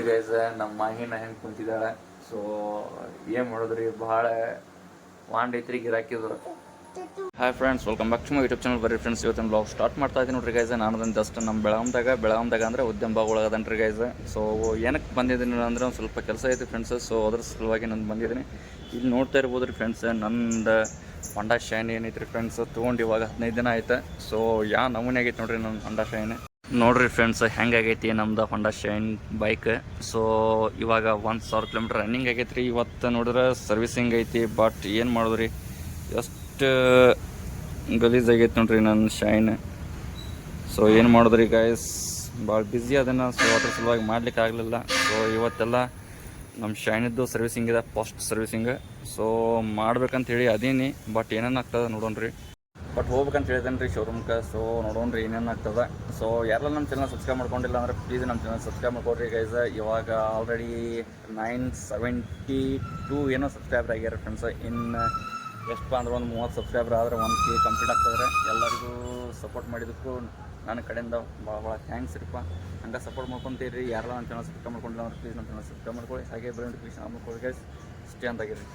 ನೋಡ್ರಿ ಗೈಸ್ ನಮ್ಮ ಮಾಹಿನ ಹೆಂಗೆ ಕುಂತಿದ್ದಾಳೆ. ಸೊ ಏನು ಮಾಡಿದ್ರಿ, ಭಾಳ ವಾಂಡ್ ಐತ್ರಿ ಗಿರಾಕಿದ್ರು. Hi friends, welcome back to my YouTube channel. ಬರ್ರಿ ಫ್ರೆಂಡ್ಸ್, ಇವತ್ತಿನ ಬ್ಲಾಗ್ ಸ್ಟಾರ್ಟ್ ಮಾಡ್ತಾ ಇದ್ದೀನಿ ನೋಡ್ರಿ ಗೈಸ್. ನಾನು ಅದನ್ನು ಜಸ್ಟ್ ನಮ್ಮ ಬೆಳಗಾಮ್ದಾಗ ಅಂದರೆ ಉದ್ಯಮ ಭಾಗ ಒಳಗದನ್ರಿ ಗೈಸ್. ಸೊ ಏನಕ್ಕೆ ಬಂದಿದ್ದೀನಿ ಅಂದರೆ ಒಂದು ಸ್ವಲ್ಪ ಕೆಲಸ ಐತಿ ಫ್ರೆಂಡ್ಸ್. ಸೊ ಅದ್ರ ಸಲುವಾಗಿ ನಾನು ಬಂದಿದ್ದೀನಿ. ಇಲ್ಲಿ ನೋಡ್ತಾ ಇರ್ಬೋದು ರೀ ಫ್ರೆಂಡ್ಸ್, ನಂದು ಹೊಂಡಾ ಶೈನ್ ಏನೈತಿ ರೀ ಫ್ರೆಂಡ್ಸ್, ತೊಗೊಂಡು ಇವಾಗ 15 ದಿನ ಆಯ್ತು. ಸೊ ಯಾವ ನಮೂನೆ ಆಗೈತೆ ನೋಡ್ರಿ ನನ್ನ ಹೊಂಡಾ ಶೈನ್. ನೋಡ್ರಿ ಫ್ರೆಂಡ್ಸ್ ಹೆಂಗಾಗೈತಿ ನಮ್ದು ಹೊಂಡಾ ಶೈನ್ ಬೈಕ್. ಸೊ ಇವಾಗ 1000 ಕಿಲೋಮೀಟ್ರ್ ರನ್ನಿಂಗ್ ಆಗೈತೆ ರೀ. ಇವತ್ತು ನೋಡಿದ್ರೆ ಸರ್ವಿಸಿಂಗ್ ಐತಿ. ಬಟ್ ಏನು ಮಾಡಿದ್ರಿ, ಎಷ್ಟು ಗಲೀಜಾಗೈತೆ ನೋಡ್ರಿ ನನ್ನ ಶೈನ್. ಸೊ ಏನು ಮಾಡಿದ್ರಿ ಗೈಸ್, ಭಾಳ ಬ್ಯುಸಿ ಅದನ್ನು. ಸೊ ಅದ್ರ ಸಲುವಾಗಿ ಮಾಡ್ಲಿಕ್ಕೆ ಆಗಲಿಲ್ಲ. ಸೊ ಇವತ್ತೆಲ್ಲ ನಮ್ಮ ಶೈನಿದ್ದು ಸರ್ವಿಸಿಂಗ್ ಇದೆ, ಫಸ್ಟ್ ಸರ್ವಿಸಿಂಗ್. ಸೊ ಮಾಡ್ಬೇಕಂತ ಹೇಳಿ ಅದೀನಿ. ಬಟ್ ಏನೇನು ಆಗ್ತದೆ ನೋಡೋಣ್ರಿ. ಬಟ್ ಹೋಗ್ಬೇಕಂತ ಹೇಳಿದೇನೆ ರೀ ಶೋರೂಮ್ಗೆ. ಸೊ ನೋಡೋಣ್ರಿ ಏನೇನು ಆಗ್ತದೆ. ಸೊ ಯಾರೆಲ್ಲ ನಮ್ಮ ಚಾನಲ್ ಸಬ್ಸ್ಕ್ರೈಬ್ ಮಾಡ್ಕೊಂಡಿಲ್ಲ ಅಂದರೆ ಪ್ಲೀಸ್ ನಮ್ಮ ಚಾನಲ್ ಸಬ್ಸ್ಕ್ರೈಬ್ ಮಾಡ್ಕೊಡ್ರಿ ಗೈಸ್. ಇವಾಗ ಆಲ್ರೆಡಿ 972 ಏನೋ ಸಬ್ಸ್ಕ್ರೈಬರ್ ಆಗ್ಯಾರ ಫ್ರೆಂಡ್ಸ್. ಇನ್ನು ಎಷ್ಟಪ್ಪ ಅಂದ್ರೆ ಒಂದು 30 ಸಬ್ಸ್ಕ್ರೈಬರ್ ಆದರೆ 1K ಕಂಪ್ಲೀಟ್ ಆಗ್ತದೆ. ಎಲ್ಲರಿಗೂ ಸಪೋರ್ಟ್ ಮಾಡಿದ್ದಕ್ಕೂ ನನ್ನ ಕಡೆಯಿಂದ ಭಾಳ ಥ್ಯಾಂಕ್ಸ್ ರೀಪ್ಪ. ಹಂಗೆ ಸಪೋರ್ಟ್ ಮಾಡ್ಕೊತೀರಿ. ಯಾರೆಲ್ಲ ನಮ್ಮ ಚಾನಲ್ ಸಬ್ಸ್ಕ್ರೈಬ್ ಮಾಡ್ಕೊಂಡಿಲ್ಲ ಅಂದ್ರೆ ಪ್ಲೀಸ್ ನಮ್ಮ ಚಾನಲ್ ಸಬ್ಸ್ಕ್ರೈಬ್ ಮಾಡ್ಕೊಳ್ಳಿ. ಹಾಗೆ ಬೆಲ್ ನೋಟಿಫಿಕೇಶನ್ ಆನ್ ಮಾಡ್ಕೊಳ್ಳಿ ಗೈಸ್. ಇಷ್ಟೇ ಅಂತಾಗಿರಿ.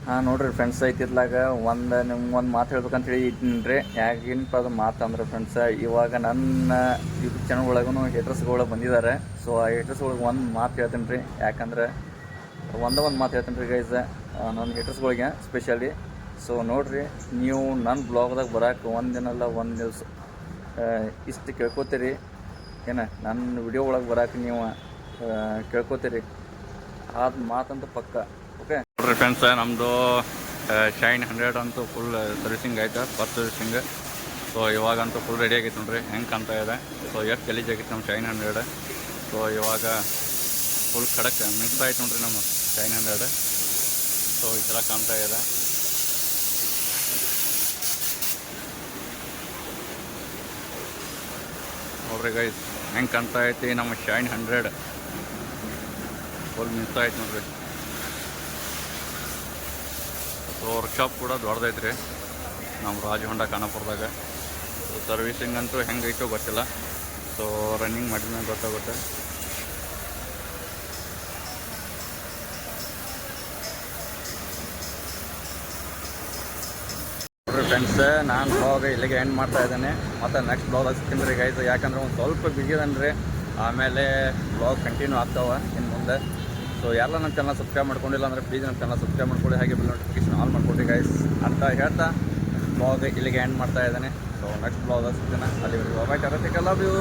ಹಾಂ ನೋಡಿರಿ ಫ್ರೆಂಡ್ಸ್, ಐತಿರ್ಲಾಗ ನಿಮ್ಗೊಂದು ಮಾತು ಹೇಳ್ಬೇಕಂತ ಹೇಳಿ ಇದ್ದೀನಿ ರೀ. ಯಾಕೇನಪ್ಪ ಅದು ಮಾತು ಅಂದ್ರೆ ಫ್ರೆಂಡ್ಸ್, ಇವಾಗ ನನ್ನ ಯೂಟ್ಯೂಬ್ ಚಾನಲ್ ಒಳಗೂ ಹೇಟರ್ಸ್ಗಳು ಬಂದಿದ್ದಾರೆ. ಸೊ ಆ ಹೇಟರ್ಸ್ಗಳಿಗೆ ಒಂದು ಮಾತು ಹೇಳ್ತೀನಿ ರೀ. ಯಾಕಂದ್ರೆ ಒಂದು ಮಾತು ಹೇಳ್ತೀನಿ ರೀ ಗೈಸ್ ನನ್ನ ಹೇಟರ್ಸ್ಗಳಿಗೆ ಸ್ಪೆಷಲಿ. ಸೊ ನೋಡಿರಿ, ನೀವು ನನ್ನ ಬ್ಲಾಗ್ದಾಗ ಬರೋಕೆ ಒಂದಿನಲ್ಲ ಒಂದು ದಿವಸ ಇಷ್ಟು ಕೇಳ್ಕೊತೀರಿ ಏನು, ನನ್ನ ವಿಡಿಯೋ ಒಳಗೆ ಬರೋಕೆ ನೀವು ಕೇಳ್ಕೊತೀರಿ. ಆದ ಮಾತಂತೂ ಪಕ್ಕ. ಓಕೆ ನೋಡ್ರಿ ಫ್ರೆಂಡ್ಸ್, ನಮ್ಮದು ಶೈನ್ 100 ಅಂತೂ ಫುಲ್ ಸರ್ವಿಸಿಂಗ್ ಆಯ್ತು, ಫಸ್ಟ್ ಸರ್ವಿಸಿಂಗ್. ಸೊ ಇವಾಗಂತೂ ಫುಲ್ ರೆಡಿ ಆಗೈತೆ ನೋಡ್ರಿ, ಹೆಂಗೆ ಕಾಣ್ತಾ ಇದೆ. ಸೊ ಎಷ್ಟು ಗಲೀಜ್ ಆಗೈತೆ ನಮ್ಮ ಶೈನ್ 100. ಸೊ ಇವಾಗ ಫುಲ್ ಖಡಕ್ ಮಿಕ್ಸ್ ಆಯ್ತು ನೋಡ್ರಿ ನಮ್ಮ ಶೈನ್ 100. ಸೊ ಈ ಥರ ಕಾಣ್ತಾ ಇದೆ. ನೋಡ್ರಿ ಗೈಸ್ ಹೆಂಗೆ ಕಾಣ್ತಾ ಐತಿ ನಮ್ಮ ಶೈನ್ 100. ಫುಲ್ ಮಿಕ್ಸ್ ಆಯ್ತು ನೋಡ್ರಿ. ಸೊ ವರ್ಕ್ಶಾಪ್ ಕೂಡ ದೊಡ್ಡದೈತ್ರಿ ನಮ್ಮ ರಾಜ್ ಹೊಂಡ ಖಾನಾಪುರದಾಗ. ಸೊ ಸರ್ವಿಸಿಂಗ್ ಅಂತೂ ಹೆಂಗೈತೋ ಗೊತ್ತಿಲ್ಲ. ಸೊ ರನ್ನಿಂಗ್ ಮಾಡಿದ್ಮೇಲೆ ಗೊತ್ತಾಗುತ್ತೆ. ನೋಡ್ರಿ ಫ್ರೆಂಡ್ಸ್, ನಾನು ಬ್ಲಾಗ್ ಇಲ್ಲಿಗೆ ಎಂಡ್ ಮಾಡ್ತಾ ಇದ್ದೇನೆ. ಮತ್ತು ನೆಕ್ಸ್ಟ್ ಬ್ಲಾಗ್ ಸಿಗ್ತೀನಿ ರೀ ಗೈಸ್. ಯಾಕಂದ್ರೆ ಒಂದು ಸ್ವಲ್ಪ ಬಿಸಿ ಇದನ್ ರೀ. ಆಮೇಲೆ ಬ್ಲಾಗ್ ಕಂಟಿನ್ಯೂ ಆಗ್ತಾವೆ ಇನ್ನು ಮುಂದೆ. ಸೊ ಯಾರೆಲ್ಲ ನಮ್ಮ ಚಾನಲ್ ಸಬ್ಸ್ಕ್ರೈಬ್ ಮಾಡ್ಕೊಂಡಿಲ್ಲ ಅಂದರೆ ಪ್ಲೀಸ್ ನಮ್ಮ ಚಾನಲ್ ಸಬ್ಸ್ಕ್ರೈಬ್ ಮಾಡ್ಕೊಳ್ಳಿ. ಹಾಗೆ ಬೆಲ್ ನೋಟಿಫಿಕೇಶನ್ ಆನ್ ಮಾಡ್ಕೊಡ್ರಿ ಗೈಸ್ ಅಂತ ಹೇಳ್ತಾ ಬ್ಲಾಗ್ ಇಲ್ಲಿಗೆ ಎಂಡ್ ಮಾಡ್ತಾ ಇದ್ದೇನೆ. ಸೊ ನೆಕ್ಸ್ಟ್ ಬ್ಲಾಗ್ ಸಿಗ್ತಾನೆ. ಅಲ್ಲಿ ಬಾಯ್. Love you.